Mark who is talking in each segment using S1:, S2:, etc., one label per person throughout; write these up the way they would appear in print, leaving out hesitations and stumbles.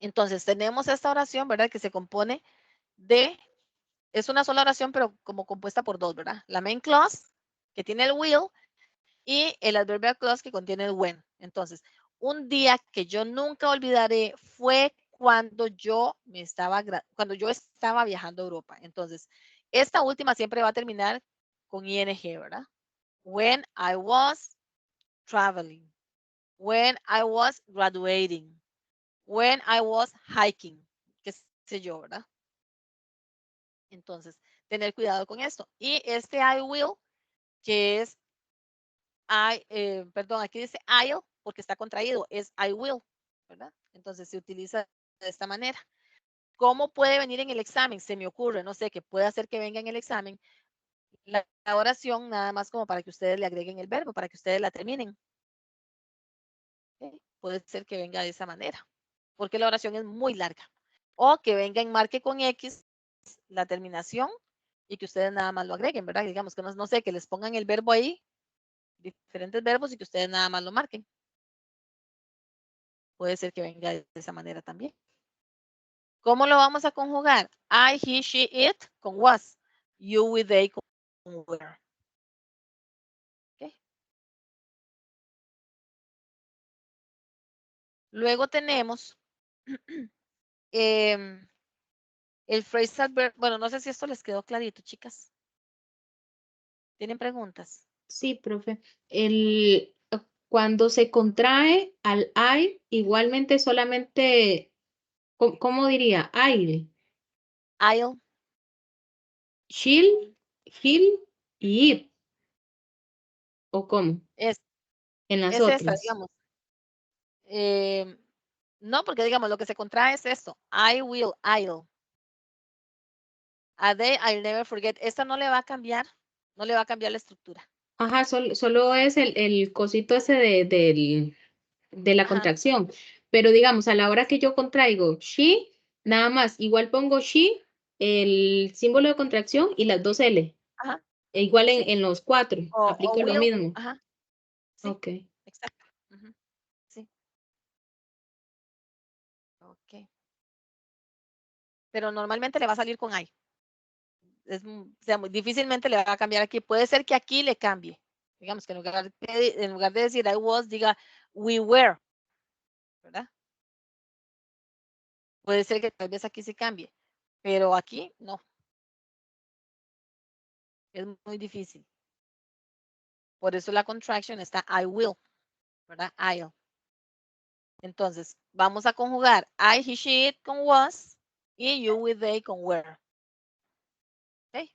S1: Entonces, tenemos esta oración, ¿verdad? Que se compone de, es una sola oración, pero como compuesta por dos, ¿verdad? La main clause, que tiene el will, y el adverbial clause que contiene el when. Entonces, un día que yo nunca olvidaré fue cuando yo estaba viajando a Europa. Entonces, esta última siempre va a terminar con ing, ¿verdad? When I was traveling, when I was graduating, when I was hiking, qué sé yo, ¿verdad? Entonces, tener cuidado con esto. Y este I will, que es perdón, aquí dice I'll porque está contraído, es I will, ¿verdad? Entonces se utiliza de esta manera. ¿Cómo puede venir en el examen? Se me ocurre, no sé, que puede hacer que venga en el examen la oración nada más como para que ustedes le agreguen el verbo, para que ustedes la terminen. ¿Okay? Puede ser que venga de esa manera, porque la oración es muy larga. O que venga en marque con X la terminación y que ustedes nada más lo agreguen, ¿verdad? Digamos que no sé, que les pongan el verbo ahí, diferentes verbos y que ustedes nada más lo marquen. Puede ser que venga de esa manera también. ¿Cómo lo vamos a conjugar? I, he, she, it con was. You, we, they con were. Okay. Luego tenemos el phrasal verb. Bueno, no sé si esto les quedó clarito, chicas. ¿Tienen preguntas?
S2: Sí, profe. Cuando se contrae al I, igualmente solamente, ¿cómo diría? I'll,
S1: I'll.
S2: she'll, he'll y it. ¿O cómo?
S1: Es,
S2: En las
S1: es esta,
S2: otras.
S1: digamos. No, porque digamos, lo que se contrae es esto. I will, I'll. A day, I'll never forget. Esta no le va a cambiar, no le va a cambiar la estructura.
S2: Ajá, solo es el cosito ese de la
S1: Ajá,
S2: contracción. Pero digamos, a la hora que yo contraigo she, nada más, igual pongo she, el símbolo de contracción y las dos L.
S1: ajá,
S2: E igual
S1: sí.
S2: en los cuatro,
S1: O
S2: aplico lo
S1: will,
S2: mismo.
S1: ajá, sí,
S2: Ok.
S1: exacto. Ujú, sí, ok. Pero normalmente le va a salir con I. O sea, muy difícilmente le va a cambiar aquí. Puede ser que aquí le cambie. Digamos que en lugar de decir I was, diga we were, ¿verdad? Puede ser que tal vez aquí se cambie, pero aquí no. Es muy difícil. Por eso la contraction está I will, ¿verdad? I'll. Entonces, vamos a conjugar I, he, she, it con was y you, we, they con were. ¿Okay?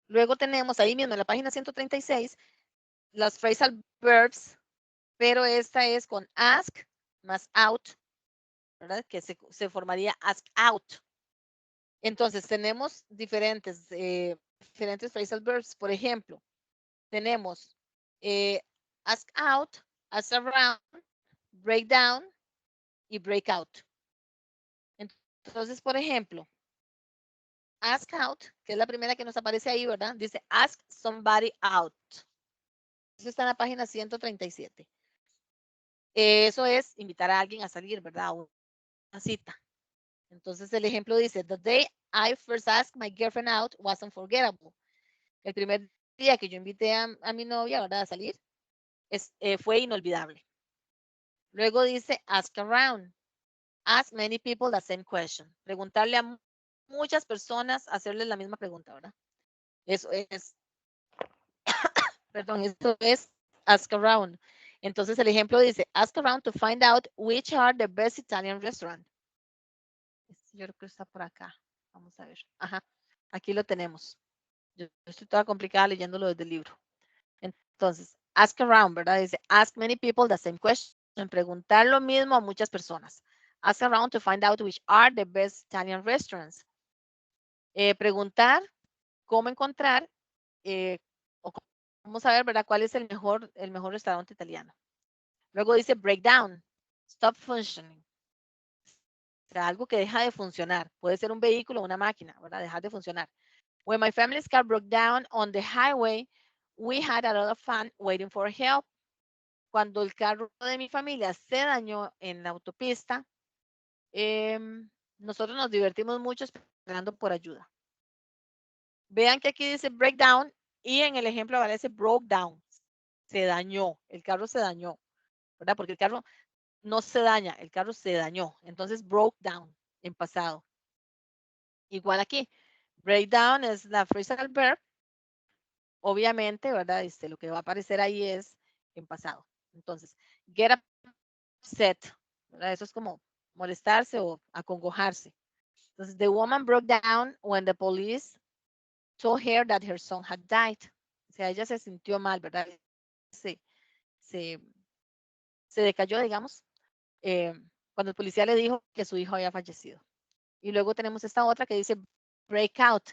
S1: Luego tenemos ahí mismo en la página 136 las phrasal verbs, pero esta es con ask más out, ¿verdad? Que se formaría ask out. Entonces, tenemos diferentes phrasal verbs. Por ejemplo, tenemos ask out, ask around, break down y break out. Entonces, por ejemplo, ask out, que es la primera que nos aparece ahí, ¿verdad? Dice ask somebody out. Eso está en la página 137. Eso es invitar a alguien a salir, ¿verdad? Una cita. Entonces el ejemplo dice, the day I first asked my girlfriend out was unforgettable. El primer día que yo invité a mi novia, ¿verdad? A salir, fue inolvidable. Luego dice, ask around. Ask many people the same question. Preguntarle a muchas personas, hacerles la misma pregunta, ¿verdad? Eso es, perdón, eso es ask around. Entonces el ejemplo dice, ask around to find out which are the best Italian restaurants. Yo creo que está por acá. Vamos a ver. Ajá, aquí lo tenemos. Yo estoy toda complicada leyéndolo desde el libro. Entonces, ask around, ¿verdad? Dice, ask many people the same question. Preguntar lo mismo a muchas personas. Ask around to find out which are the best Italian restaurants. Preguntar cómo encontrar o cómo saber, ¿verdad? ¿Cuál es el mejor restaurante italiano? Luego dice breakdown, stop functioning. O sea, algo que deja de funcionar. Puede ser un vehículo o una máquina, ¿verdad? Dejar de funcionar. When my family's car broke down on the highway, we had a lot of fun waiting for help. Cuando el carro de mi familia se dañó en la autopista, nosotros nos divertimos mucho esperando por ayuda. Vean que aquí dice breakdown y en el ejemplo aparece broke down. Se dañó, el carro se dañó, ¿verdad? Porque el carro no se daña, el carro se dañó. Entonces, broke down en pasado. Igual aquí, breakdown es la phrasal verb. Obviamente, ¿verdad? Lo que va a aparecer ahí es en pasado. Entonces, get upset, ¿verdad? Eso es como molestarse o acongojarse. Entonces, the woman broke down when the police told her that her son had died. O sea, ella se sintió mal, ¿verdad? Se, se, se decayó, digamos, cuando el policía le dijo que su hijo había fallecido. Y luego tenemos esta otra que dice break out,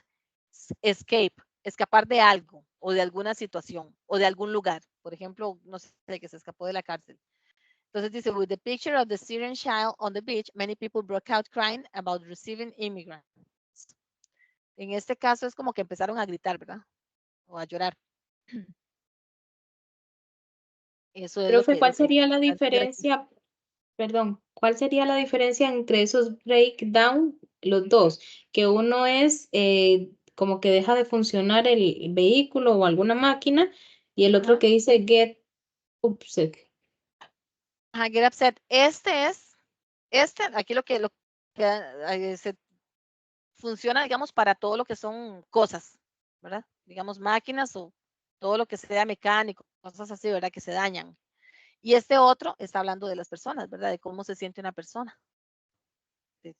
S1: escape, escapar de algo o de alguna situación o de algún lugar. Por ejemplo, no sé, que se escapó de la cárcel. Entonces dice, with the picture of the Syrian child on the beach, many people broke out crying about receiving immigrants. En este caso es como que empezaron a gritar, ¿verdad? O a llorar. Eso es
S2: Profe, ¿cuál
S1: lo que
S2: sería la
S1: entender aquí.
S2: diferencia? Perdón, ¿cuál sería la diferencia entre esos breakdown, los dos? Que uno es como que deja de funcionar el vehículo o alguna máquina y el otro
S1: Ajá.
S2: que dice get upset.
S1: Ajá, get upset. Aquí lo que se funciona, digamos, para todo lo que son cosas, ¿verdad? Digamos, máquinas o todo lo que sea mecánico, cosas así, ¿verdad? Que se dañan. Y este otro está hablando de las personas, ¿verdad? De cómo se siente una persona.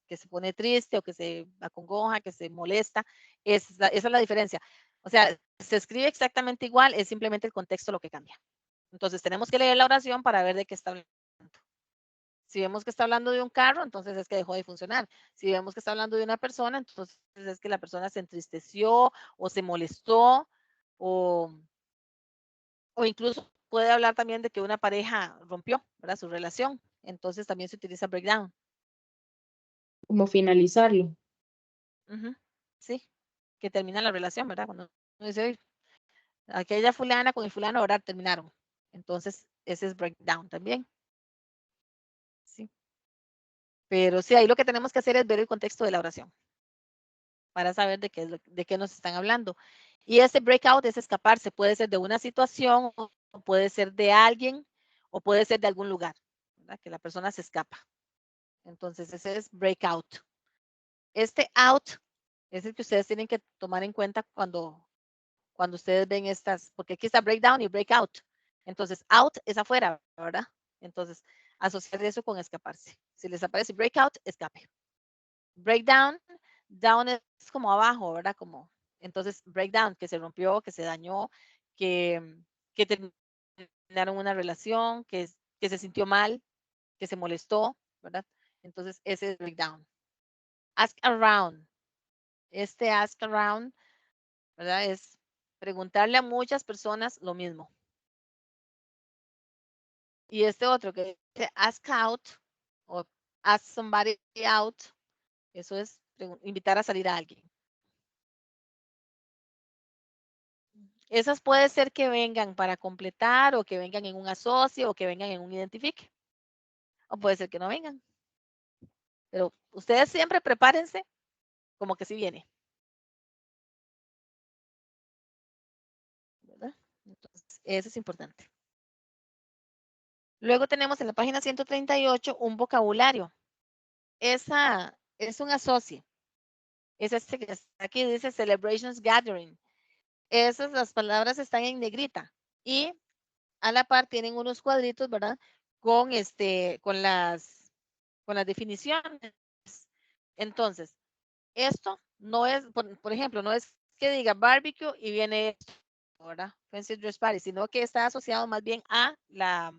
S1: Que se pone triste o que se acongoja, que se molesta. Esa es la diferencia. O sea, se escribe exactamente igual, es simplemente el contexto lo que cambia. Entonces, tenemos que leer la oración para ver de qué está hablando. Si vemos que está hablando de un carro, entonces es que dejó de funcionar. Si vemos que está hablando de una persona, entonces es que la persona se entristeció o se molestó o, o incluso puede hablar también de que una pareja rompió, ¿verdad? Su relación. Entonces también se utiliza breakdown.
S2: Como finalizarlo.
S1: Sí, que termina la relación, ¿verdad? Cuando uno dice, aquella fulana con el fulano ahora terminaron. Entonces, ese es breakdown también. Sí. Pero sí, ahí lo que tenemos que hacer es ver el contexto de la oración para saber de qué nos están hablando. Y ese breakout es escaparse, puede ser de una situación, o puede ser de alguien, o puede ser de algún lugar, ¿verdad? Que la persona se escapa. Entonces, ese es breakout. Este out es el que ustedes tienen que tomar en cuenta cuando ustedes ven estas, porque aquí está breakdown y breakout. Entonces, out es afuera, ¿verdad? Entonces, asociar eso con escaparse. Si les aparece breakout, escape. Breakdown, down es como abajo, ¿verdad? Como, entonces, breakdown, que se rompió, que se dañó, que terminaron una relación, que se sintió mal, que se molestó, ¿verdad? Entonces, ese es breakdown. Ask around. Este ask around, ¿verdad? Es preguntarle a muchas personas lo mismo. Y este otro que dice ask out o ask somebody out, eso es invitar a salir a alguien. Esas puede ser que vengan para completar o que vengan en un asocio o que vengan en un identifique. O puede ser que no vengan. Pero ustedes siempre prepárense como que sí viene. ¿Verdad? Entonces, eso es importante. Luego tenemos en la página 138 un vocabulario. Esa es un asocio. Es este que está aquí, dice Celebrations Gathering. Esas, las palabras están en negrita. Y a la par tienen unos cuadritos, ¿verdad? Con con las definiciones. Entonces, esto no es, por ejemplo, no es que diga barbecue y viene esto, ¿verdad? Fancy dress party, sino que está asociado más bien a la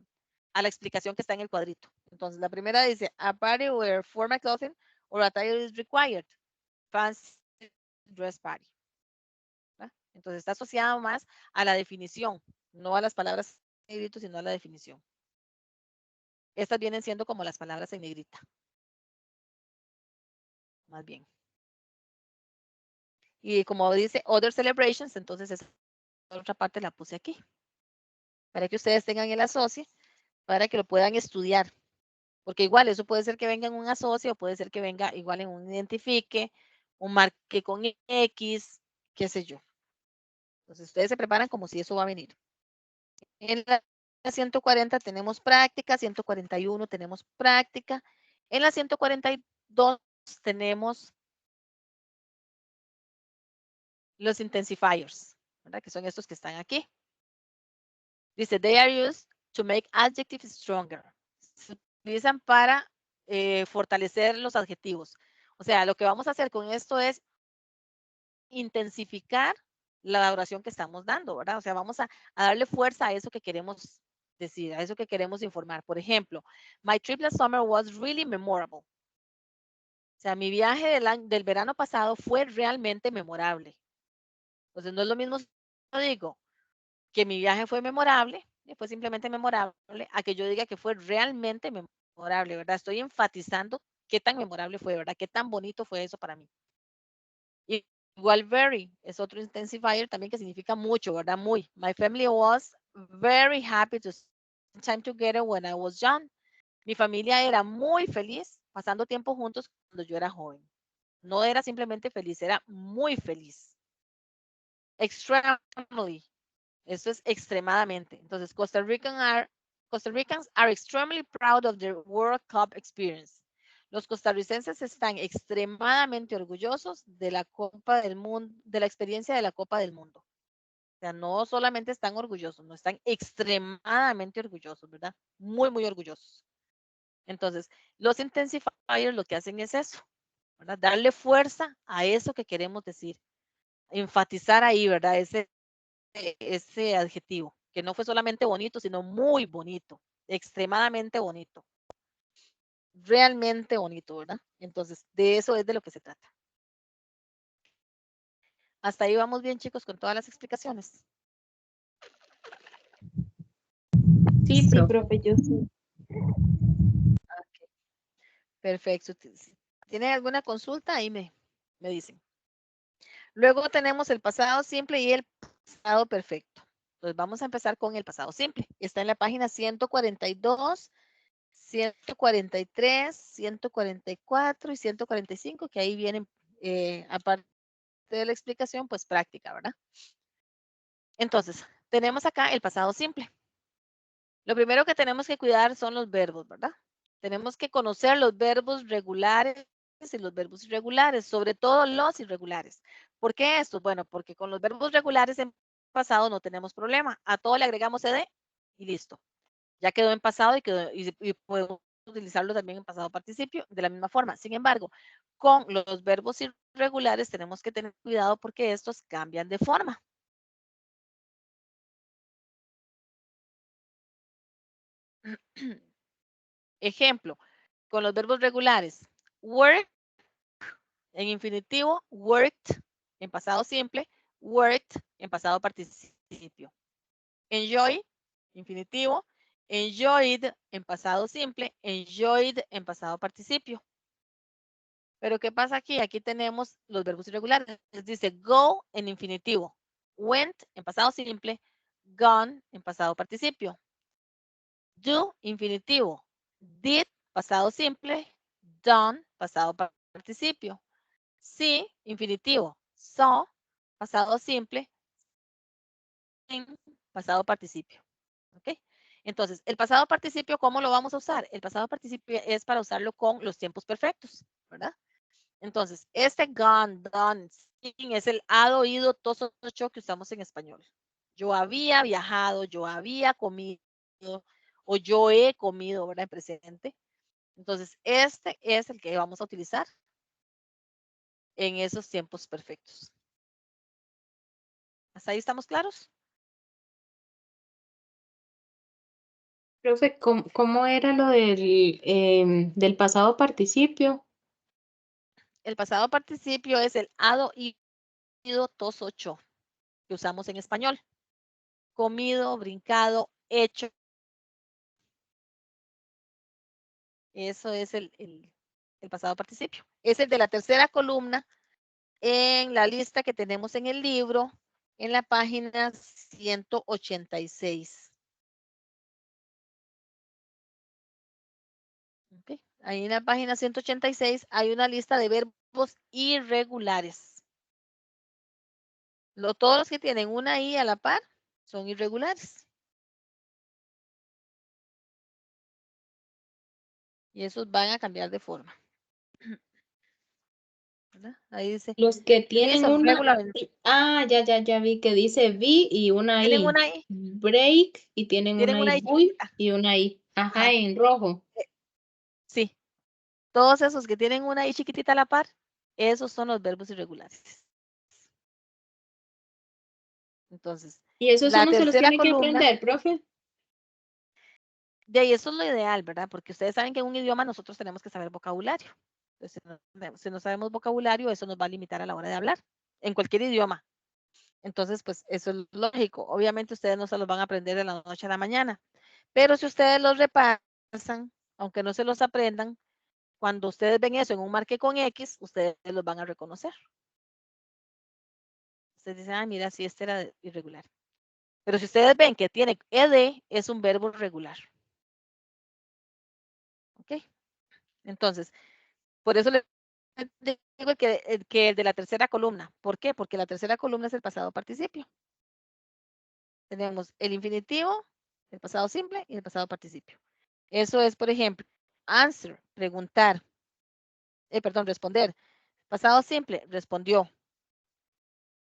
S1: explicación que está en el cuadrito. Entonces, la primera dice, a party where formal clothing or attire is required. Fancy dress party. ¿Verdad? Entonces, está asociado más a la definición, no a las palabras en negrito, sino a la definición. Estas vienen siendo como las palabras en negrita. Más bien. Y como dice other celebrations, entonces esa otra parte la puse aquí. Para que ustedes tengan el asocio, para que lo puedan estudiar. Porque igual eso puede ser que venga en un asocio, puede ser que venga igual en un identifique, un marque con X, qué sé yo. Entonces ustedes se preparan como si eso va a venir. En la 140 tenemos práctica, 141 tenemos práctica. En la 142 tenemos los intensifiers, ¿verdad? Que son estos que están aquí. Dice, they are used to make adjectives stronger. Se utilizan para fortalecer los adjetivos. O sea, lo que vamos a hacer con esto es intensificar la oración que estamos dando, ¿verdad? O sea, vamos a darle fuerza a eso que queremos decir, a eso que queremos informar. Por ejemplo, my trip last summer was really memorable. O sea, mi viaje del verano pasado fue realmente memorable. Entonces, no es lo mismo si yo digo que mi viaje fue memorable, fue simplemente memorable, a que yo diga que fue realmente memorable, ¿verdad? Estoy enfatizando qué tan memorable fue, ¿verdad? Qué tan bonito fue eso para mí. Igual very es otro intensifier también que significa mucho, ¿verdad? Muy. My family was very happy to spend time together when I was young. Mi familia era muy feliz pasando tiempo juntos cuando yo era joven. No era simplemente feliz, era muy feliz. Extremely. Eso es extremadamente. Entonces, Costa Ricans are extremely proud of their World Cup experience. Los costarricenses están extremadamente orgullosos de la Copa del Mundo, de la experiencia de la Copa del Mundo. O sea, no solamente están orgullosos, no están extremadamente orgullosos, ¿verdad? Muy, muy orgullosos. Entonces, los intensifiers lo que hacen es eso, ¿verdad? Darle fuerza a eso que queremos decir. Enfatizar ahí, ¿verdad? Ese adjetivo, que no fue solamente bonito, sino muy bonito, extremadamente bonito, realmente bonito, ¿verdad? Entonces, de eso es de lo que se trata. Hasta ahí vamos bien, chicos, con todas las explicaciones.
S2: Sí,
S3: Sí,
S2: profe.
S3: profe, yo sí.
S1: Okay. Perfecto. Si tienen alguna consulta, ahí me dicen. Luego tenemos el pasado simple y el pasado perfecto. Entonces vamos a empezar con el pasado simple. Está en la página 142, 143, 144 y 145, que ahí vienen, aparte de la explicación, pues práctica, ¿verdad? Entonces, tenemos acá el pasado simple. Lo primero que tenemos que cuidar son los verbos, ¿verdad? Tenemos que conocer los verbos regulares y los verbos irregulares, sobre todo los irregulares. ¿Por qué esto? Bueno, porque con los verbos regulares en pasado no tenemos problema. A todo le agregamos ed y listo. Ya quedó en pasado y podemos utilizarlo también en pasado participio de la misma forma. Sin embargo, con los verbos irregulares tenemos que tener cuidado porque estos cambian de forma. Ejemplo, con los verbos regulares, work en infinitivo, worked en pasado simple, worked en pasado participio. Enjoy, infinitivo, enjoyed en pasado simple, enjoyed en pasado participio. Pero ¿qué pasa aquí? Aquí tenemos los verbos irregulares. Dice go en infinitivo, went en pasado simple, gone en pasado participio. Do, infinitivo, did, pasado simple, done, pasado participio. See, infinitivo, saw, pasado simple, seen, pasado participio. ¿Ok? Entonces, el pasado participio, ¿cómo lo vamos a usar? El pasado participio es para usarlo con los tiempos perfectos, ¿verdad? Entonces, este gone, done, seen es el hado, ido, toso, ocho que usamos en español. Yo había viajado, yo había comido, o yo he comido, ¿verdad? En presente. Entonces, este es el que vamos a utilizar en esos tiempos perfectos. ¿Hasta ahí estamos claros?
S2: Profe, ¿cómo era lo del pasado participio?
S1: El pasado participio es el hado, ido, tos, ocho que usamos en español. Comido, brincado, hecho. Eso es el pasado participio. Es el de la tercera columna en la lista que tenemos en el libro, en la página 186. Okay. Ahí en la página 186 hay una lista de verbos irregulares. Todos los que tienen una I a la par son irregulares. Y esos van a cambiar de forma. ¿Verdad? Ahí dice.
S2: Los que
S1: These
S2: tienen
S1: are
S2: una,
S1: regular.
S2: ya vi que dice V y una
S1: Tienen
S2: I.
S1: una I.
S2: Break y tienen
S1: Tienen
S2: una
S1: una
S2: I.
S1: I
S2: Buy
S1: chiquita.
S2: y una I. Ajá,
S1: Ajá.
S2: en rojo.
S1: Sí. Todos esos que tienen una I chiquitita a la par, esos son los verbos irregulares. Entonces,
S2: Y esos
S1: la
S2: uno se los
S1: tercera
S2: tiene que
S1: columna,
S2: aprender, profe.
S1: de ahí eso es lo ideal, ¿verdad? Porque ustedes saben que en un idioma nosotros tenemos que saber vocabulario. Entonces, si no sabemos vocabulario, eso nos va a limitar a la hora de hablar, en cualquier idioma. Entonces, pues eso es lógico. Obviamente ustedes no se los van a aprender de la noche a la mañana, pero si ustedes los repasan, aunque no se los aprendan, cuando ustedes ven eso en un marque con X, ustedes los van a reconocer. Ustedes dicen, ah, mira, sí, este era irregular. Pero si ustedes ven que tiene ed, es un verbo regular. ¿Ok? Entonces, por eso les digo que el de la tercera columna. ¿Por qué? Porque la tercera columna es el pasado participio. Tenemos el infinitivo, el pasado simple y el pasado participio. Eso es, por ejemplo, answer, preguntar. Perdón, responder. Pasado simple, respondió.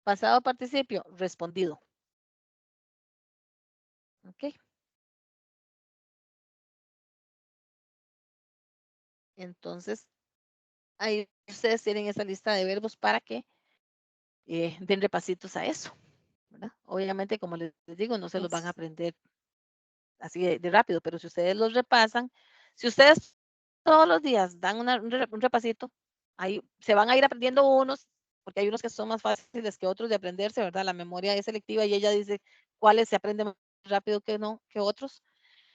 S1: Pasado participio, respondido. ¿Ok? Entonces, ahí ustedes tienen esa lista de verbos para que den repasitos a eso, ¿verdad? Obviamente, como les digo, no se los van a aprender así de rápido, pero si ustedes los repasan, si ustedes todos los días dan un repasito, ahí se van a ir aprendiendo unos, porque hay unos que son más fáciles que otros de aprenderse, ¿verdad? La memoria es selectiva y ella dice cuáles se aprenden más rápido que no, que otros.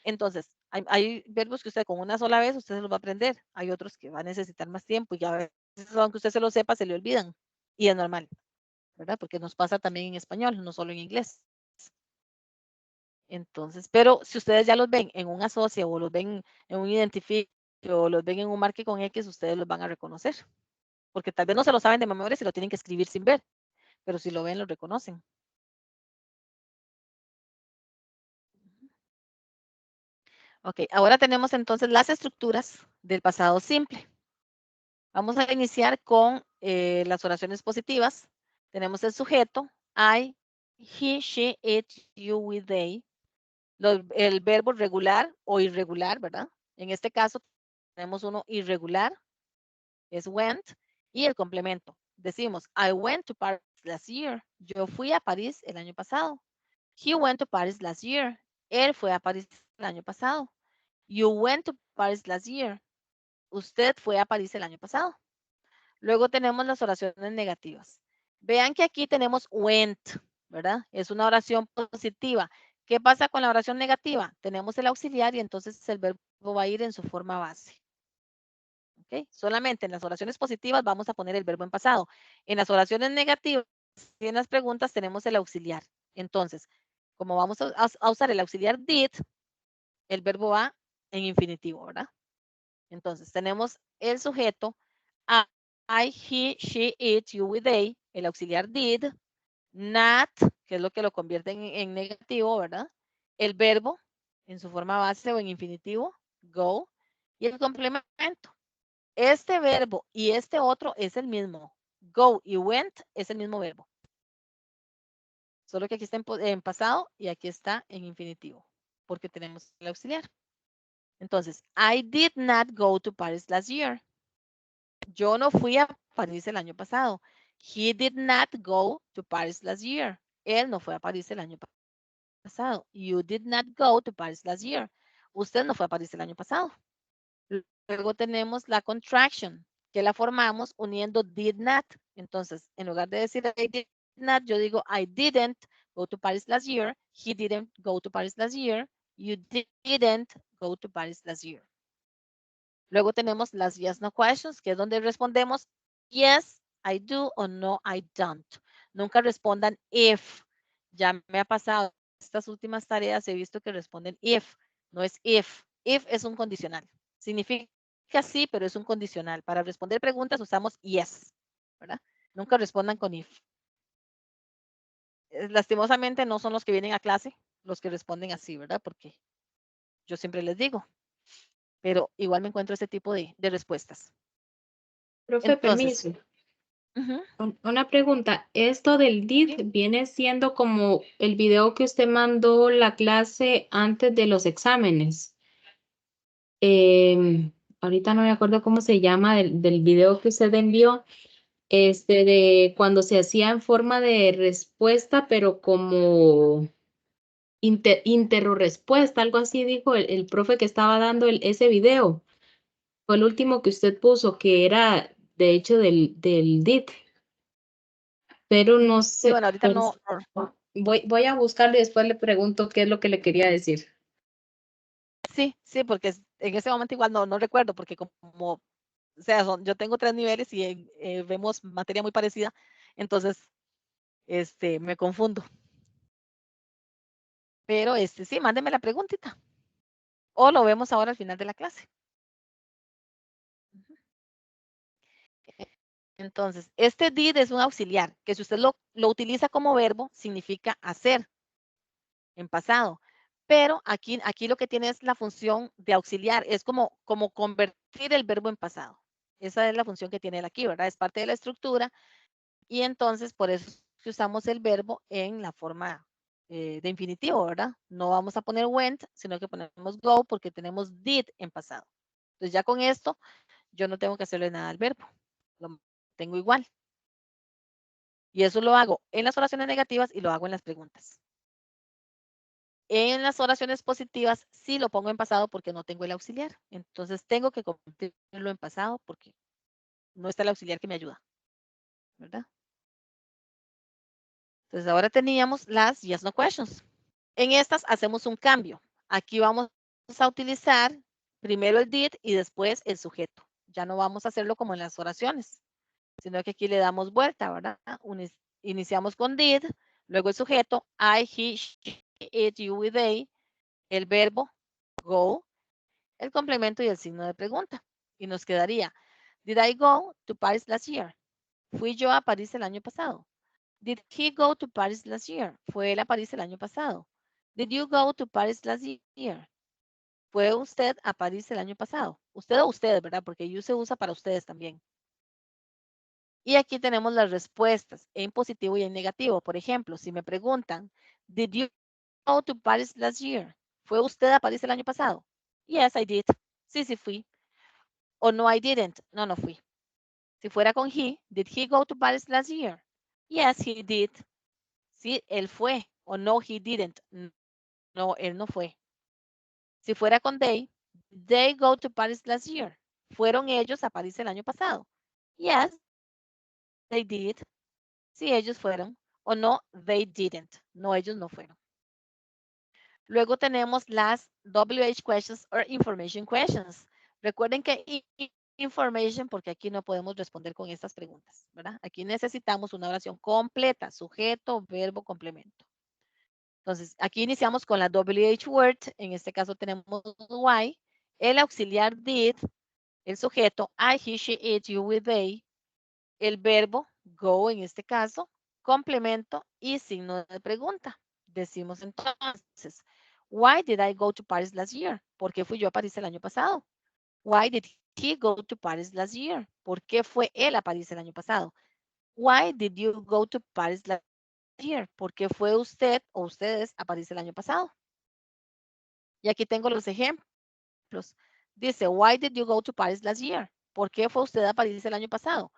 S1: Entonces, hay verbos que usted con una sola vez usted se los va a aprender. Hay otros que va a necesitar más tiempo y ya a veces, aunque usted se lo sepa, se le olvidan. Y es normal, ¿verdad? Porque nos pasa también en español, no solo en inglés. Entonces, pero si ustedes ya los ven en un asocio o los ven en un identifique o los ven en un marque con X, ustedes los van a reconocer. Porque tal vez no se lo saben de memoria si lo tienen que escribir sin ver, pero si lo ven, lo reconocen. Ok, ahora tenemos entonces las estructuras del pasado simple. Vamos a iniciar con las oraciones positivas. Tenemos el sujeto, I, he, she, it, you, we, they. El verbo regular o irregular, ¿verdad? En este caso tenemos uno irregular, es went, y el complemento. Decimos, I went to Paris last year. Yo fui a París el año pasado. He went to Paris last year. Él fue a París el año pasado. You went to Paris last year. Usted fue a París el año pasado. Luego tenemos las oraciones negativas. Vean que aquí tenemos went, ¿verdad? Es una oración positiva. ¿Qué pasa con la oración negativa? Tenemos el auxiliar y entonces el verbo va a ir en su forma base. ¿Ok? Solamente en las oraciones positivas vamos a poner el verbo en pasado. En las oraciones negativas y en las preguntas tenemos el auxiliar. Entonces, como vamos a usar el auxiliar did, el verbo va en infinitivo, ¿verdad? Entonces, tenemos el sujeto I, he, she, it, you, we, they, el auxiliar did, not, que es lo que lo convierte en negativo, ¿verdad? El verbo en su forma base o en infinitivo, go, y el complemento. Este verbo y este otro es el mismo. Go y went es el mismo verbo. Solo que aquí está en pasado y aquí está en infinitivo, porque tenemos el auxiliar. Entonces, I did not go to Paris last year. Yo no fui a París el año pasado. He did not go to Paris last year. Él no fue a París el año pasado. You did not go to Paris last year. Usted no fue a París el año pasado. Luego tenemos la contraction, que la formamos uniendo did not. Entonces, en lugar de decir I did not, yo digo I didn't go to Paris last year. He didn't go to Paris last year. You didn't go to Paris last year. Luego tenemos las yes, no questions, que es donde respondemos yes, I do o no, I don't. Nunca respondan if. Ya me ha pasado estas últimas tareas, he visto que responden if, no es if. If es un condicional. Significa significa sí, pero es un condicional. Para responder preguntas usamos yes, ¿verdad? Nunca respondan con if. Lastimosamente no son los que vienen a clase los que responden así, ¿verdad? Porque yo siempre les digo, pero igual me encuentro ese tipo de respuestas.
S2: Profe,
S1: Entonces,
S2: permiso. Una pregunta, ¿esto del DID viene siendo como el video que usted mandó la clase antes de los exámenes? Ahorita no me acuerdo cómo se llama del video que usted envió, de cuando se hacía en forma de respuesta, pero como interro-respuesta, algo así dijo el profe que estaba dando ese video. Fue el último que usted puso, que era de hecho del DID. Pero no
S1: sí,
S2: sé,
S1: bueno, ahorita no.
S2: voy a buscarlo y después le pregunto qué es lo que le quería decir.
S1: Sí, sí, porque en ese momento igual no recuerdo, porque como, o sea, yo tengo 3 niveles y vemos materia muy parecida, entonces, me confundo. Pero, sí, mándeme la preguntita. O lo vemos ahora al final de la clase. Entonces, este did es un auxiliar, que si usted lo utiliza como verbo, significa hacer en pasado. Pero aquí lo que tiene es la función de auxiliar, es como convertir el verbo en pasado. Esa es la función que tiene él aquí, ¿verdad? Es parte de la estructura y entonces por eso es que usamos el verbo en la forma de infinitivo, ¿verdad? No vamos a poner went, sino que ponemos go porque tenemos did en pasado. Entonces ya con esto yo no tengo que hacerle nada al verbo, lo tengo igual. Y eso lo hago en las oraciones negativas y lo hago en las preguntas. En las oraciones positivas sí lo pongo en pasado porque no tengo el auxiliar. Entonces tengo que convertirlo en pasado porque no está el auxiliar que me ayuda, ¿verdad? Entonces ahora teníamos las yes, no questions. En estas hacemos un cambio. Aquí vamos a utilizar primero el did y después el sujeto. Ya no vamos a hacerlo como en las oraciones, sino que aquí le damos vuelta, ¿verdad? Iniciamos con did, luego el sujeto, I, he, she, it, you, we, they, el verbo, go, el complemento y el signo de pregunta. Y nos quedaría, did I go to Paris last year? Fui yo a París el año pasado. Did he go to Paris last year? Fue él a París el año pasado. Did you go to Paris last year? ¿Fue usted a París el año pasado? Usted o ustedes, ¿verdad? Porque you se usa para ustedes también. Y aquí tenemos las respuestas en positivo y en negativo. Por ejemplo, si me preguntan, did you go to Paris last year? ¿Fue usted a París el año pasado? Yes, I did. Sí, sí fui. O no, I didn't. No, no fui. Si fuera con he, did he go to Paris last year? Yes, he did. Sí, él fue. O no, he didn't. No, él no fue. Si fuera con they go to Paris last year. ¿Fueron ellos a París el año pasado? Yes, they did. Sí, ellos fueron. O no, they didn't. No, ellos no fueron. Luego tenemos las WH questions or information questions. Recuerden que information, porque aquí no podemos responder con estas preguntas, ¿verdad? Aquí necesitamos una oración completa, sujeto, verbo, complemento. Entonces, aquí iniciamos con la WH word, en este caso tenemos why, el auxiliar did, el sujeto I, he, she, it, you, we, they, el verbo go en este caso, complemento y signo de pregunta. Decimos entonces, why did I go to Paris last year? ¿Por qué fui yo a París el año pasado? Why did he go to Paris last year? ¿Por qué fue él a París el año pasado? Why did you go to Paris last year? ¿Por qué fue usted o ustedes a París el año pasado? Y aquí tengo los ejemplos. Dice, why did you go to Paris last year? ¿Por qué fue usted a París el año pasado?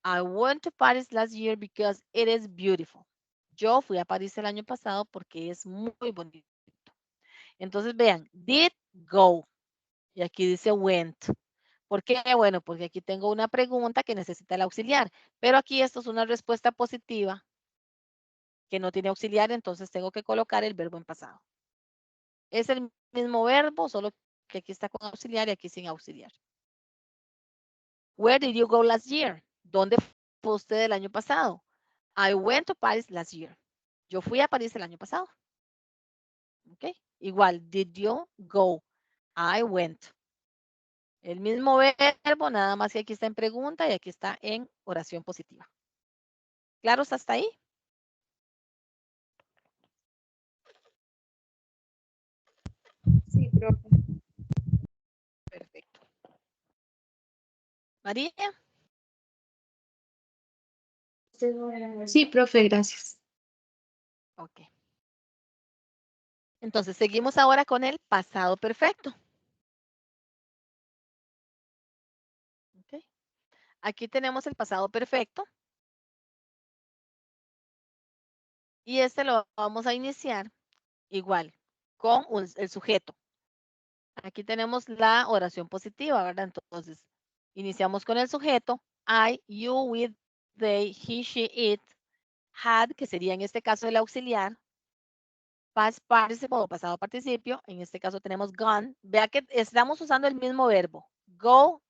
S1: I went to Paris last year because it is beautiful. Yo fui a París el año pasado porque es muy bonito. Entonces vean, did go. Y aquí dice went. ¿Por qué? Bueno, porque aquí tengo una pregunta que necesita el auxiliar. Pero aquí esto es una respuesta positiva que no tiene auxiliar, entonces tengo que colocar el verbo en pasado. Es el mismo verbo, solo que aquí está con auxiliar y aquí sin auxiliar. Where did you go last year? ¿Dónde fue usted el año pasado? I went to Paris last year. Yo fui a París el año pasado. ¿Ok? Igual, did you go? I went. El mismo verbo, nada más que aquí está en pregunta y aquí está en oración positiva. ¿Claros hasta ahí?
S2: Sí, profe.
S1: Perfecto. María.
S2: Sí, profe, gracias.
S1: Ok. Entonces, seguimos ahora con el pasado perfecto. Okay. Aquí tenemos el pasado perfecto. Y este lo vamos a iniciar igual con el sujeto. Aquí tenemos la oración positiva, ¿verdad? Entonces, iniciamos con el sujeto. I, you, we, they, he, she, it, had, que sería en este caso el auxiliar. Past participle o pasado participio. En este caso tenemos gone. Vea que estamos usando el mismo verbo. Go,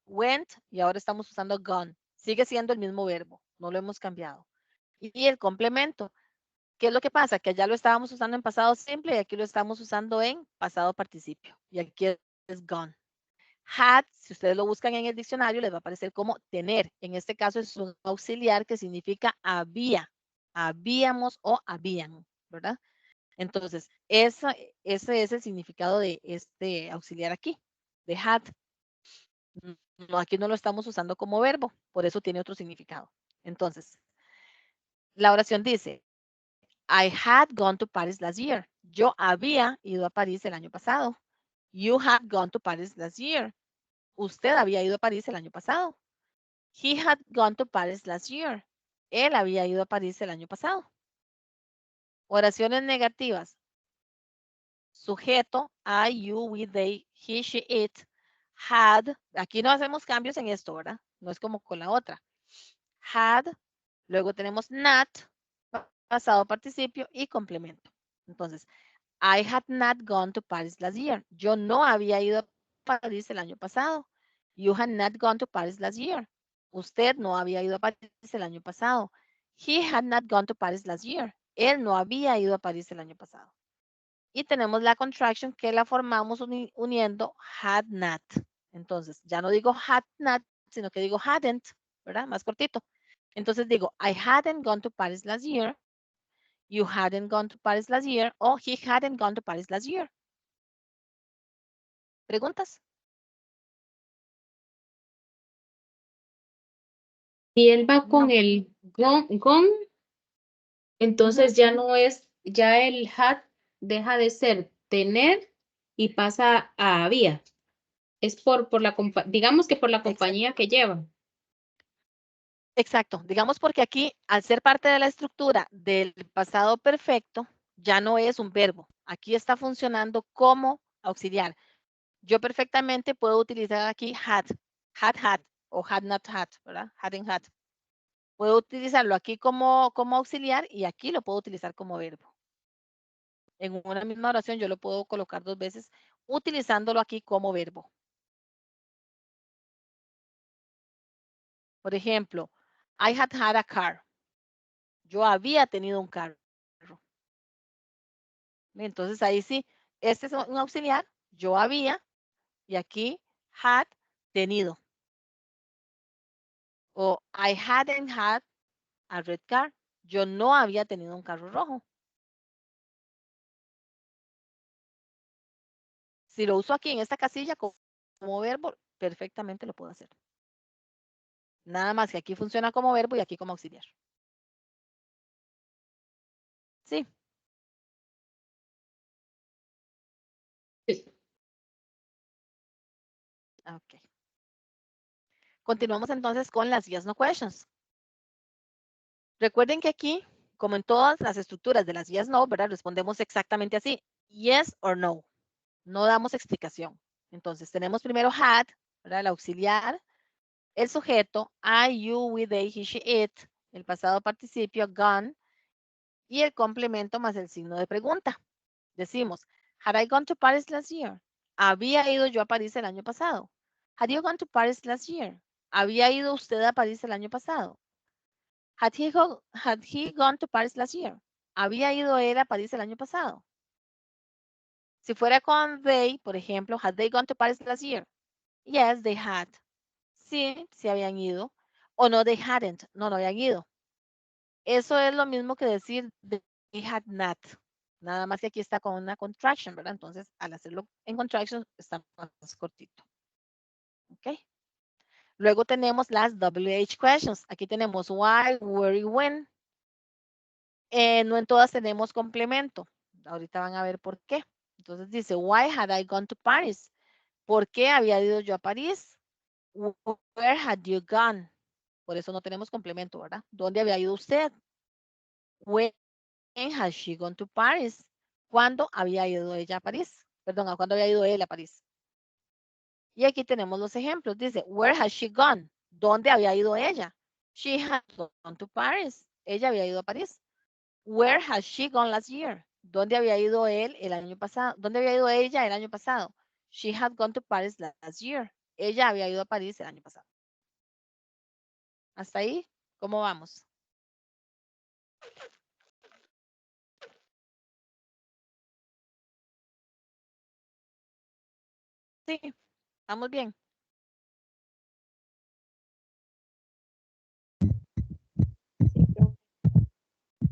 S1: went y ahora estamos usando gone. Sigue siendo el mismo verbo. No lo hemos cambiado. Y el complemento. ¿Qué es lo que pasa? Que allá lo estábamos usando en pasado simple y aquí lo estamos usando en pasado participio. Y aquí es gone. Had, si ustedes lo buscan en el diccionario, les va a aparecer como tener. En este caso es un auxiliar que significa había, habíamos o habían, ¿verdad? Entonces, ese es el significado de este auxiliar aquí, de had. No, aquí no lo estamos usando como verbo, por eso tiene otro significado. Entonces, la oración dice, I had gone to Paris last year. Yo había ido a París el año pasado. You had gone to Paris last year. Usted había ido a París el año pasado. He had gone to Paris last year. Él había ido a París el año pasado. Oraciones negativas. Sujeto, I, you, we, they, he, she, it, had. Aquí no hacemos cambios en esto, ¿verdad? No es como con la otra. Had. Luego tenemos not, pasado participio y complemento. Entonces, I had not gone to Paris last year. Yo no había ido a París el año pasado. You had not gone to Paris last year. Usted no había ido a París el año pasado. He had not gone to Paris last year. Él no había ido a París el año pasado. Y tenemos la contraction que la formamos uniendo had not. Entonces, ya no digo had not, sino que digo hadn't, ¿verdad? Más cortito. Entonces digo, I hadn't gone to Paris last year. You hadn't gone to Paris last year. O he hadn't gone to Paris last year. ¿Preguntas?
S2: Y él va con el gone, entonces ya no es, ya el had deja de ser tener y pasa a había. Es por la digamos que por la compañía que lleva.
S1: Exacto. Digamos porque aquí, al ser parte de la estructura del pasado perfecto, ya no es un verbo. Aquí está funcionando como auxiliar. Yo perfectamente puedo utilizar aquí had o had not had, ¿verdad? Hadn't had. Puedo utilizarlo aquí como auxiliar y aquí lo puedo utilizar como verbo. En una misma oración yo lo puedo colocar 2 veces utilizándolo aquí como verbo. Por ejemplo, I had had a car. Yo había tenido un carro. Entonces ahí sí, este es un auxiliar. Yo había y aquí had tenido. O I hadn't had a red car. Yo no había tenido un carro rojo. Si lo uso aquí en esta casilla como verbo, perfectamente lo puedo hacer. Nada más que aquí funciona como verbo y aquí como auxiliar. Sí.
S2: Sí.
S1: Ok. Continuamos entonces con las yes no questions. Recuerden que aquí, como en todas las estructuras de las yes no, ¿verdad? Respondemos exactamente así. Yes or no. No damos explicación. Entonces, tenemos primero had, ¿verdad? El auxiliar, el sujeto, I, you, we, they, he, she, it, el pasado participio, gone, y el complemento más el signo de pregunta. Decimos, had I gone to Paris last year? ¿Había ido yo a París el año pasado? Had you gone to Paris last year? ¿Había ido usted a París el año pasado? Had he gone to Paris last year? ¿Había ido él a París el año pasado? Si fuera con they, por ejemplo, had they gone to Paris last year? Yes, they had. Sí, sí habían ido. O no, they hadn't. No, no habían ido. Eso es lo mismo que decir they had not. Nada más que aquí está con una contraction, ¿verdad? Entonces, al hacerlo en contraction, está más cortito. ¿Ok? Luego tenemos las WH questions. Aquí tenemos why, where y when. No en todas tenemos complemento. Ahorita van a ver por qué. Entonces dice, why had I gone to Paris? ¿Por qué había ido yo a París? Where had you gone? Por eso no tenemos complemento, ¿verdad? ¿Dónde había ido usted? When has she gone to Paris? ¿Cuándo había ido ella a París? Perdón, ¿a cuándo había ido él a París? Y aquí tenemos los ejemplos. Dice, where has she gone? ¿Dónde había ido ella? She had gone to Paris. Ella había ido a París. Where has she gone last year? ¿Dónde había ido él el año pasado? ¿Dónde había ido ella el año pasado? She had gone to Paris last year. Ella había ido a París el año pasado. ¿Hasta ahí? ¿Cómo vamos? Sí, vamos bien.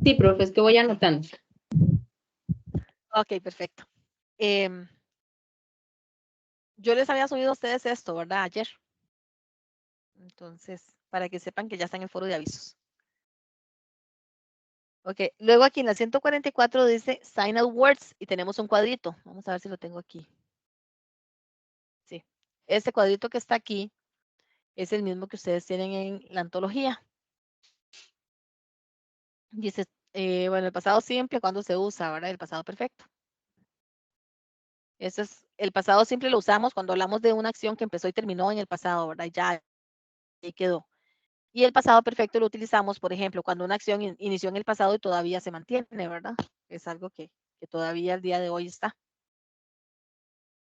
S2: Sí, profe, es que voy anotando.
S1: Ok, perfecto. Yo les había subido a ustedes esto, ¿verdad? Ayer. Entonces, para que sepan que ya está en el foro de avisos. Ok, luego aquí en la 144 dice Signal Words y tenemos un cuadrito. Vamos a ver si lo tengo aquí. Sí, este cuadrito que está aquí es el mismo que ustedes tienen en la antología. Dice, bueno, el pasado simple, ¿cuándo se usa? ¿Verdad? El pasado perfecto. Ese es, el pasado simple lo usamos cuando hablamos de una acción que empezó y terminó en el pasado, ¿verdad? Ya ahí quedó. Y el pasado perfecto lo utilizamos, por ejemplo, cuando una acción inició en el pasado y todavía se mantiene, ¿verdad? Es algo que todavía al día de hoy está.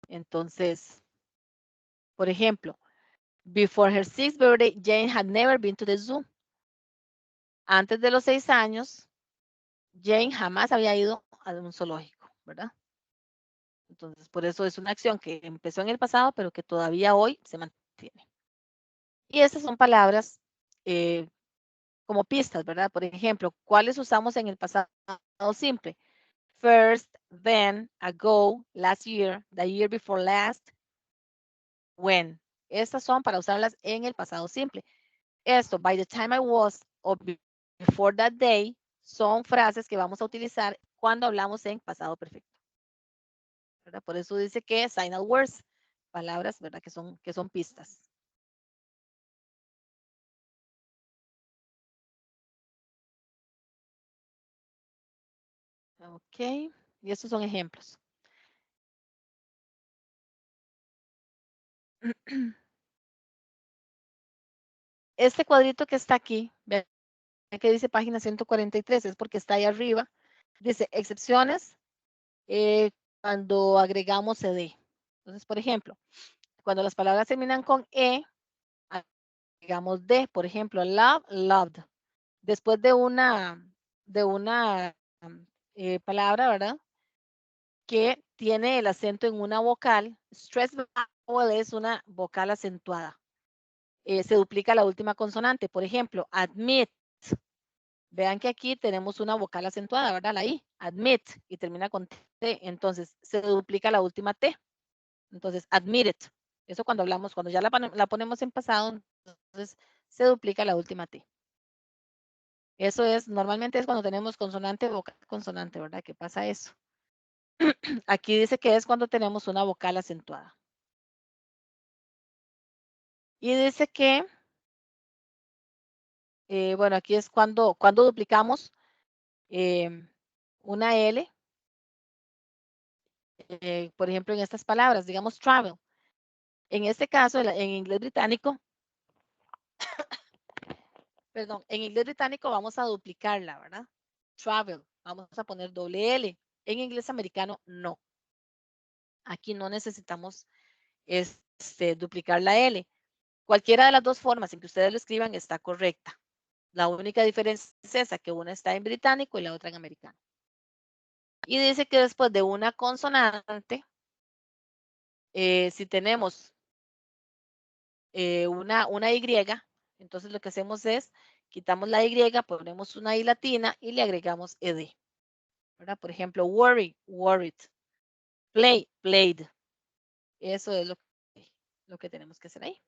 S1: Entonces, por ejemplo, before her 6th birthday, Jane had never been to the zoo. Antes de los 6 años, Jane jamás había ido a un zoológico, ¿verdad? Entonces, por eso es una acción que empezó en el pasado, pero que todavía hoy se mantiene. Y esas son palabras como pistas, ¿verdad? Por ejemplo, ¿cuáles usamos en el pasado simple? First, then, ago, last year, the year before last, when. Estas son para usarlas en el pasado simple. Esto, by the time I was, o before that day, son frases que vamos a utilizar cuando hablamos en pasado perfecto. ¿Verdad? Por eso dice que signal words, palabras, ¿verdad? Que son pistas. Ok, y estos son ejemplos. Este cuadrito que está aquí, vean que dice página 143, es porque está ahí arriba. Dice excepciones cuando agregamos ed. Entonces, por ejemplo, cuando las palabras terminan con e, agregamos d. Por ejemplo, love, loved. Después de una palabra, ¿verdad? Que tiene el acento en una vocal. Stress vowel es una vocal acentuada. Se duplica la última consonante. Por ejemplo, admit. Vean que aquí tenemos una vocal acentuada, ¿verdad? La I, admit, y termina con T. Entonces, se duplica la última T. Entonces, admit it. Eso cuando hablamos, cuando ya la ponemos en pasado, entonces se duplica la última T. Eso es, normalmente es cuando tenemos consonante, vocal, consonante, ¿verdad? ¿Qué pasa eso? Aquí dice que es cuando tenemos una vocal acentuada. Y dice que, bueno, aquí es cuando duplicamos una L, por ejemplo, en estas palabras, digamos travel. En este caso, en inglés británico, perdón, en inglés británico vamos a duplicarla, ¿verdad? Travel, vamos a poner doble L. En inglés americano, no. Aquí no necesitamos duplicar la L. Cualquiera de las dos formas en que ustedes lo escriban está correcta. La única diferencia es esa, que una está en británico y la otra en americano. Y dice que después de una consonante, si tenemos una Y, entonces lo que hacemos es, quitamos la Y, ponemos una I latina y le agregamos ed, ¿verdad? Por ejemplo, worry, worried, play, played. Eso es lo que tenemos que hacer ahí.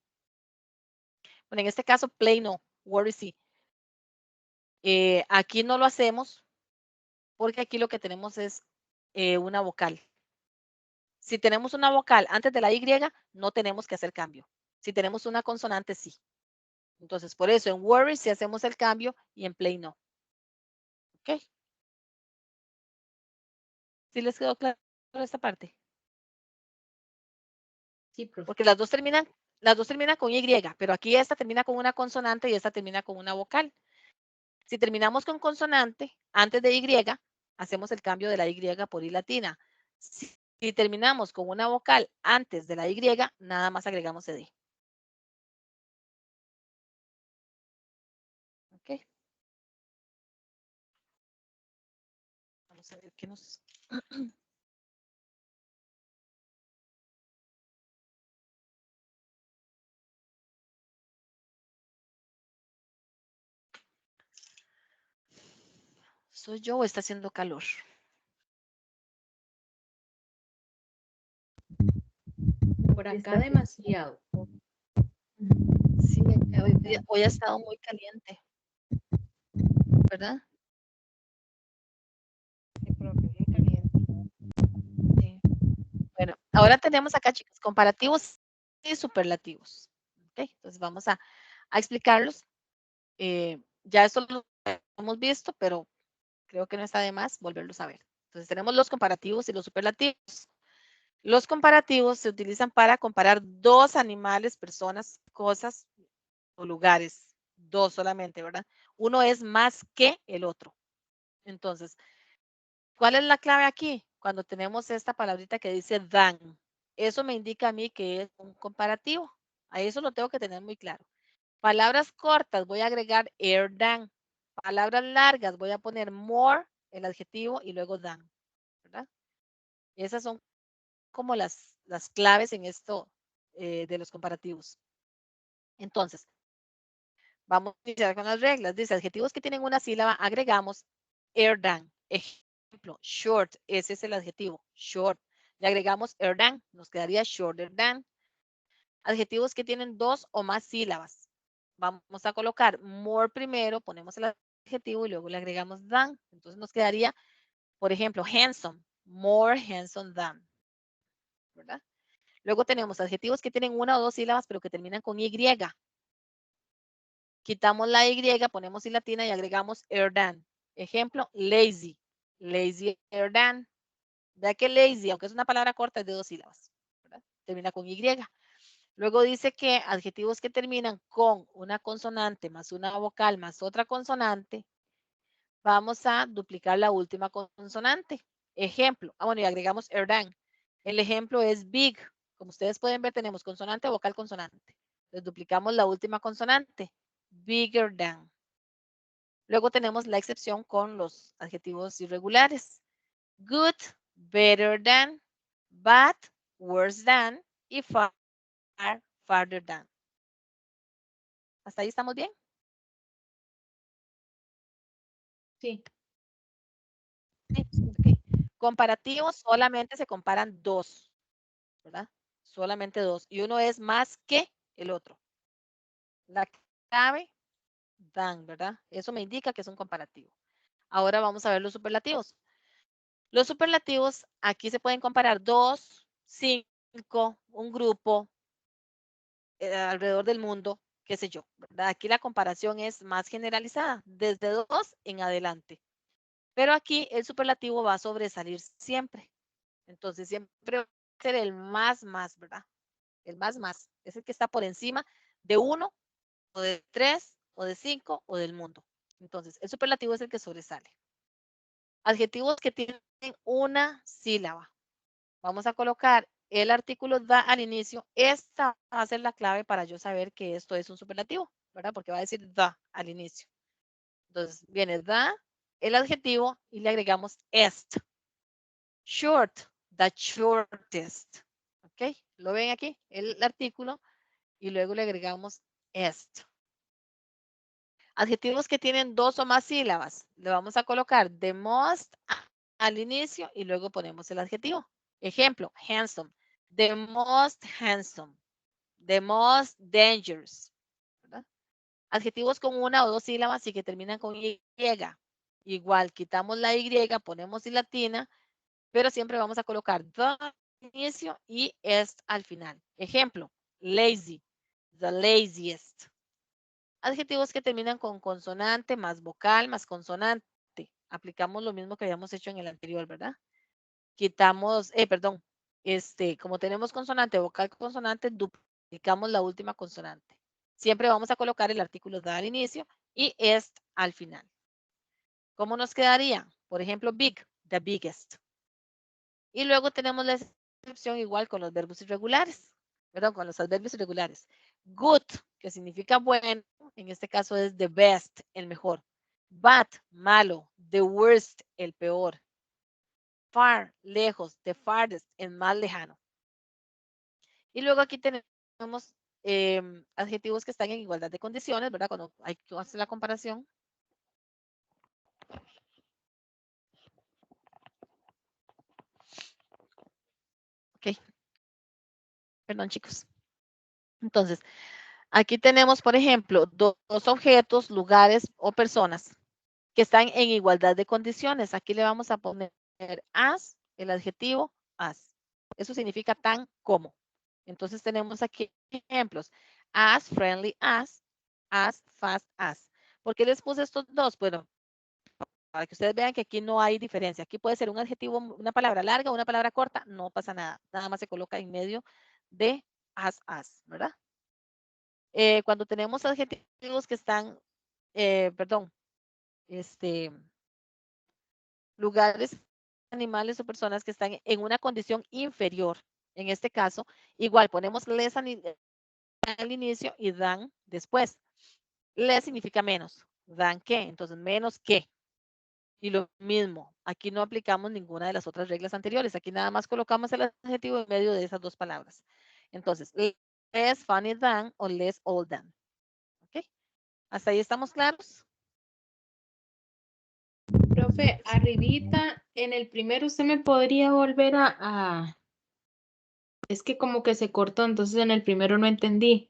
S1: Bueno, en este caso, play no, worry sí. Aquí no lo hacemos porque aquí lo que tenemos es una vocal. Si tenemos una vocal antes de la Y, no tenemos que hacer cambio. Si tenemos una consonante, sí. Entonces, por eso en worry sí hacemos el cambio y en play no. ¿Ok? ¿Sí les quedó claro esta parte?
S2: Sí, profe.
S1: Porque las dos terminan con Y, pero aquí esta termina con una consonante y esta termina con una vocal. Si terminamos con consonante antes de Y, hacemos el cambio de la Y por I latina. Si terminamos con una vocal antes de la Y, nada más agregamos ed. ¿Ok? Vamos a ver qué nos... ¿Soy yo o está haciendo calor?
S2: Por acá demasiado.
S1: Sí, hoy ha estado muy caliente, ¿verdad?
S2: Sí, profe, muy caliente.
S1: Sí. Bueno, ahora tenemos acá, chicos, comparativos y superlativos. ¿Okay? Entonces vamos a explicarlos. Ya esto lo hemos visto, pero creo que no está de más volverlos a ver. Entonces tenemos los comparativos y los superlativos. Los comparativos se utilizan para comparar dos animales, personas, cosas o lugares. Dos solamente, ¿verdad? Uno es más que el otro. Entonces, ¿cuál es la clave aquí? Cuando tenemos esta palabrita que dice than. Eso me indica a mí que es un comparativo. A eso lo tengo que tener muy claro. Palabras cortas, voy a agregar than. Palabras largas, voy a poner more, el adjetivo, y luego than. ¿Verdad? Esas son como las claves en esto de los comparativos. Entonces, vamos a iniciar con las reglas. Dice, adjetivos que tienen una sílaba, agregamos than. Ejemplo, short, ese es el adjetivo, short. Le agregamos than, nos quedaría shorter than. Adjetivos que tienen dos o más sílabas. Vamos a colocar more primero, ponemos el adjetivo y luego le agregamos than. Entonces nos quedaría, por ejemplo, handsome, more handsome than. ¿Verdad? Luego tenemos adjetivos que tienen una o dos sílabas, pero que terminan con Y. Quitamos la Y, ponemos I latina y agregamos than. Ejemplo, lazy, lazy than. Vea que lazy, aunque es una palabra corta, es de dos sílabas. ¿Verdad? Termina con Y. Luego dice que adjetivos que terminan con una consonante más una vocal más otra consonante, vamos a duplicar la última consonante. Ejemplo, bueno, y agregamos than. El ejemplo es big. Como ustedes pueden ver, tenemos consonante, vocal, consonante. Entonces duplicamos la última consonante. Bigger than. Luego tenemos la excepción con los adjetivos irregulares. Good, better than, bad, worse than y far, farther than. ¿Hasta ahí estamos bien?
S2: Sí.
S1: Sí. Okay. Comparativos solamente se comparan dos, ¿verdad? Solamente dos. Y uno es más que el otro. La clave, than, ¿verdad? Eso me indica que es un comparativo. Ahora vamos a ver los superlativos. Los superlativos, aquí se pueden comparar dos, cinco, un grupo, alrededor del mundo, qué sé yo, ¿verdad? Aquí la comparación es más generalizada, desde dos en adelante. Pero aquí el superlativo va a sobresalir siempre. Entonces siempre va a ser el más, ¿verdad? El más, es el que está por encima de uno, o de tres, o de cinco, o del mundo. Entonces, el superlativo es el que sobresale. Adjetivos que tienen una sílaba. Vamos a colocar el artículo da al inicio. Esta va a ser la clave para yo saber que esto es un superlativo, ¿verdad? Porque va a decir da al inicio. Entonces, viene da, el adjetivo, y le agregamos est. Short, the shortest. ¿Ok? ¿Lo ven aquí? El artículo y luego le agregamos est. Adjetivos que tienen 2 o más sílabas, le vamos a colocar the most al inicio y luego ponemos el adjetivo. Ejemplo, handsome, the most handsome, the most dangerous. ¿Verdad? Adjetivos con 1 o 2 sílabas y que terminan con Y. Igual, quitamos la Y, ponemos I latina, pero siempre vamos a colocar the al inicio y est al final. Ejemplo, lazy, the laziest. Adjetivos que terminan con consonante más vocal más consonante. Aplicamos lo mismo que habíamos hecho en el anterior, ¿verdad? Quitamos, perdón, como tenemos consonante, vocal, consonante, duplicamos la última consonante. Siempre vamos a colocar el artículo da al inicio y est al final. ¿Cómo nos quedaría? Por ejemplo, big, the biggest. Y luego tenemos la excepción igual con los verbos irregulares, perdón, con los adverbios irregulares. Good, que significa bueno, en este caso es the best, el mejor. Bad, malo. The worst, el peor. Far, lejos. The farthest, el más lejano. Y luego aquí tenemos adjetivos que están en igualdad de condiciones, ¿verdad? Cuando hay que hacer la comparación. Ok. Perdón, chicos. Entonces, aquí tenemos, por ejemplo, dos objetos, lugares o personas que están en igualdad de condiciones. Aquí le vamos a poner as, el adjetivo as. Eso significa tan como. Entonces tenemos aquí ejemplos. As friendly as fast as. ¿Por qué les puse estos dos? Bueno, para que ustedes vean que aquí no hay diferencia. Aquí puede ser un adjetivo, una palabra larga, una palabra corta, no pasa nada. Nada más se coloca en medio de as, ¿verdad? Cuando tenemos adjetivos que están, perdón, lugares, animales o personas que están en una condición inferior. En este caso, igual ponemos less al inicio y than después. Less significa menos. Than qué, entonces menos que. Y lo mismo, aquí no aplicamos ninguna de las otras reglas anteriores. Aquí nada más colocamos el adjetivo en medio de esas dos palabras. Entonces, less funny than o less old than. ¿Ok? ¿Hasta ahí estamos claros?
S2: Profe, arribita, en el primero usted me podría volver Es que como que se cortó, entonces en el primero no entendí.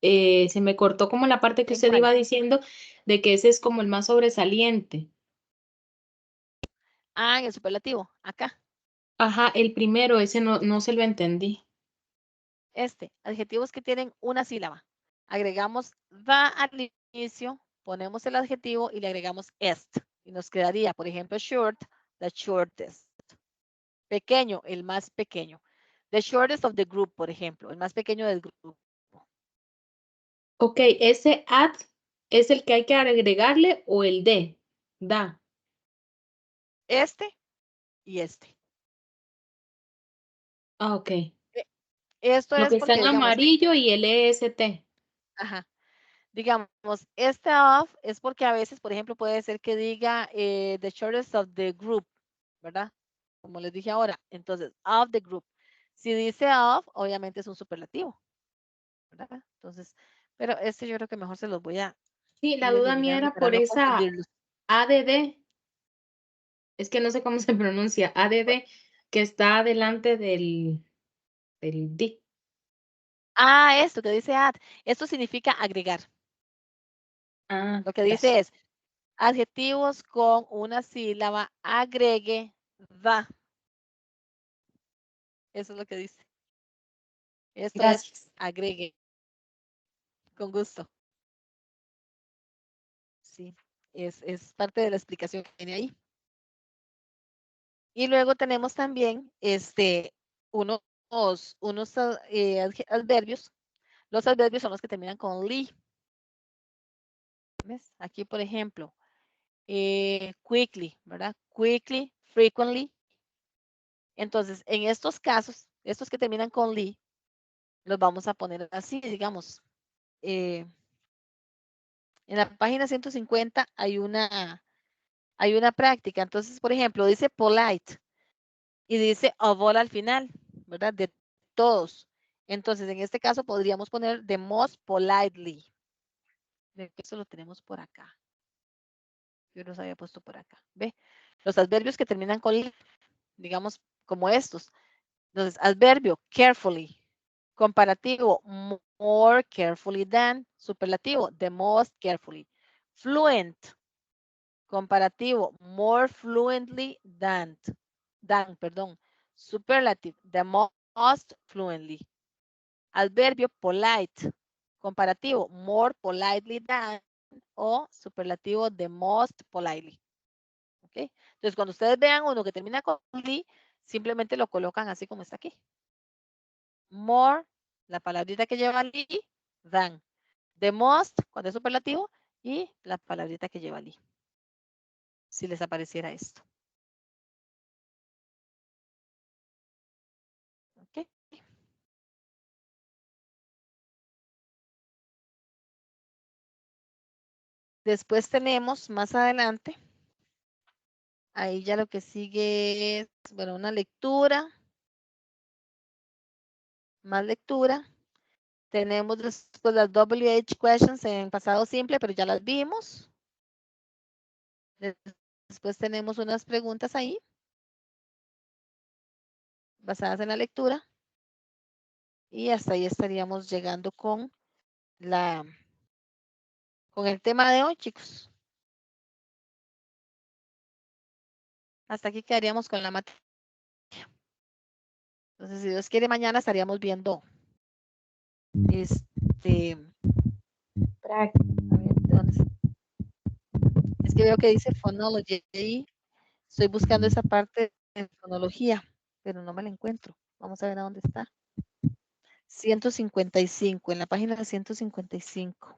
S2: Se me cortó como la parte que
S1: ¿En
S2: usted
S1: cuál?
S2: iba diciendo de que ese es como el más sobresaliente.
S1: Ah, en el superlativo, acá.
S2: Ajá, el primero, ese no se lo entendí.
S1: Adjetivos que tienen una sílaba. Agregamos the al inicio, ponemos el adjetivo y le agregamos est. Y nos quedaría, por ejemplo, short, the shortest. Pequeño, el más pequeño. The shortest of the group, por ejemplo, el más pequeño del grupo.
S2: Ok, ese at es el que hay que agregarle o el de, da.
S1: Este y este.
S2: Ah, ok.
S1: Esto
S2: Lo
S1: es
S2: que está
S1: porque,
S2: en
S1: digamos,
S2: amarillo y el EST.
S1: ajá, digamos, este of es porque a veces, por ejemplo, puede ser que diga the shortest of the group, ¿verdad? Como les dije ahora. Entonces, of the group. Si dice of, obviamente es un superlativo, ¿verdad? Entonces, pero yo creo que mejor se los voy a
S2: Sí, la
S1: ir
S2: duda mía
S1: eliminando
S2: era
S1: para
S2: por
S1: no
S2: esa
S1: confundirlos.
S2: ADD. Es que no sé cómo se pronuncia. ADD, que está adelante del D.
S1: Ah, esto que dice add. Esto significa agregar.
S2: Ah,
S1: Lo que
S2: gracias.
S1: dice es adjetivos con una sílaba, agregue the. Eso es lo que dice. Esto es
S2: Gracias.
S1: agregue. Con gusto. Sí, es parte de la explicación que viene ahí. Y luego tenemos también unos adverbios. Los adverbios son los que terminan con li. ¿Ves? Aquí, por ejemplo, quickly, ¿verdad? Quickly, frequently. Entonces, en estos casos, estos que terminan con li, los vamos a poner así, digamos. En la página 150 hay una práctica. Entonces, por ejemplo, dice polite y dice of all al final, ¿verdad? De todos. Entonces, en este caso podríamos poner the most politely. Eso lo tenemos por acá. Yo los había puesto por acá. ¿Ve? Los adverbios que terminan con li, digamos, como estos. Entonces, adverbio, carefully. Comparativo, more carefully than. Superlativo, the most carefully. Fluent. Comparativo, more fluently than. Perdón. Superlative, the most fluently. Adverbio, polite. Comparativo, more politely than. O superlativo, the most politely. ¿Ok? Entonces, cuando ustedes vean uno que termina con li, simplemente lo colocan así como está aquí. More, la palabrita que lleva li, than. The most, cuando es superlativo, y la palabrita que lleva li. Si les apareciera esto. ¿Ok? Después tenemos más adelante, ahí ya lo que sigue es, bueno, una lectura, más lectura. Tenemos después las WH questions en pasado simple, pero ya las vimos. Después tenemos unas preguntas ahí, basadas en la lectura. Y hasta ahí estaríamos llegando con el tema de hoy, chicos. Hasta aquí quedaríamos con la materia. Entonces, si Dios quiere, mañana estaríamos viendo es que veo que dice phonology ahí. Estoy buscando esa parte de fonología, pero no me la encuentro. Vamos a ver a dónde está. 155, en la página 155.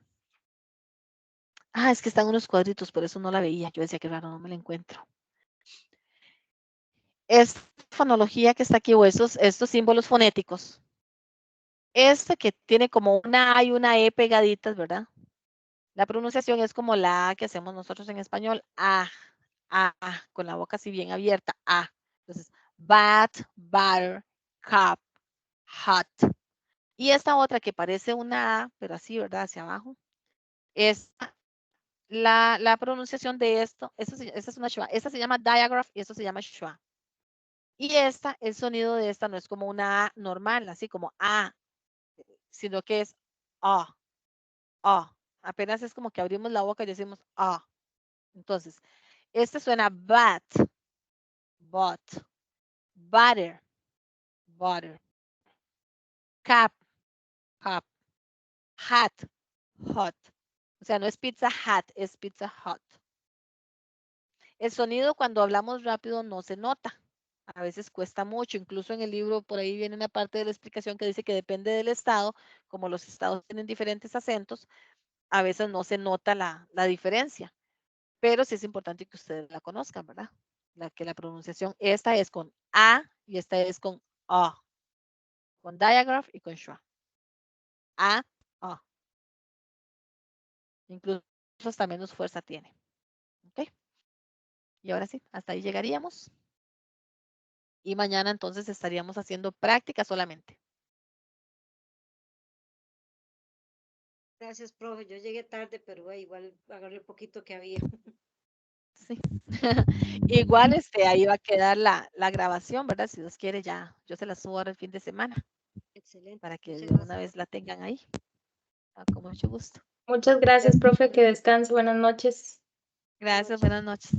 S1: Ah, es que están unos cuadritos, por eso no la veía. Yo decía que raro, no me la encuentro. Es fonología que está aquí, o estos símbolos fonéticos. Este que tiene como una A y una E pegaditas, ¿verdad? La pronunciación es como la A que hacemos nosotros en español. A, con la boca así bien abierta. A. Entonces, bat, butter, cup, hot. Y esta otra que parece una A, pero así, ¿verdad? Hacia abajo. Es la pronunciación de esto. Esta es una schwa. Esta se llama diagraph y esto se llama schwa. Y el sonido de esta no es como una A normal, así como A, sino que es A, A. Apenas es como que abrimos la boca y decimos A. Entonces, este suena bat, but, butter, butter, cap, cup, hat, hot. O sea, no es pizza hat, es pizza hot. El sonido cuando hablamos rápido no se nota. A veces cuesta mucho, incluso en el libro por ahí viene una parte de la explicación que dice que depende del estado, como los estados tienen diferentes acentos, a veces no se nota la diferencia, pero sí es importante que ustedes la conozcan, ¿verdad? Que la pronunciación, esta es con A y esta es con A, con diagraph y con schwa. A, A. Incluso hasta menos fuerza tiene. ¿Ok? Y ahora sí, hasta ahí llegaríamos. Y mañana entonces estaríamos haciendo práctica solamente.
S3: Gracias, profe. Yo llegué tarde, pero igual agarré un poquito que había.
S1: Sí. Igual ahí va a quedar la grabación, ¿verdad? Si Dios quiere, ya yo se la subo ahora el fin de semana.
S3: Excelente.
S1: Para que
S3: Muchas
S1: de una
S3: gracias.
S1: vez la tengan ahí. Con mucho gusto.
S2: Muchas gracias, profe, que descanse. Buenas noches.
S1: Gracias, buenas noches.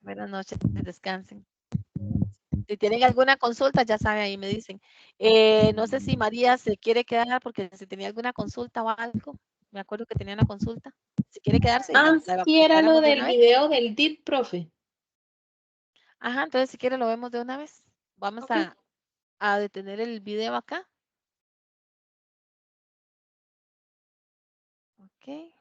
S1: Buenas noches, descansen. Si tienen alguna consulta, ya saben, ahí me dicen. No sé si María se quiere quedar porque si tenía alguna consulta o algo. Me acuerdo que tenía una consulta. Si quiere quedarse y la
S2: Sí, era lo
S1: preparamos de
S2: del
S1: una vez.
S2: video del DIT, profe.
S1: Ajá, entonces si quiere lo vemos de una vez. Vamos
S2: Ok.
S1: a detener el video acá. Ok.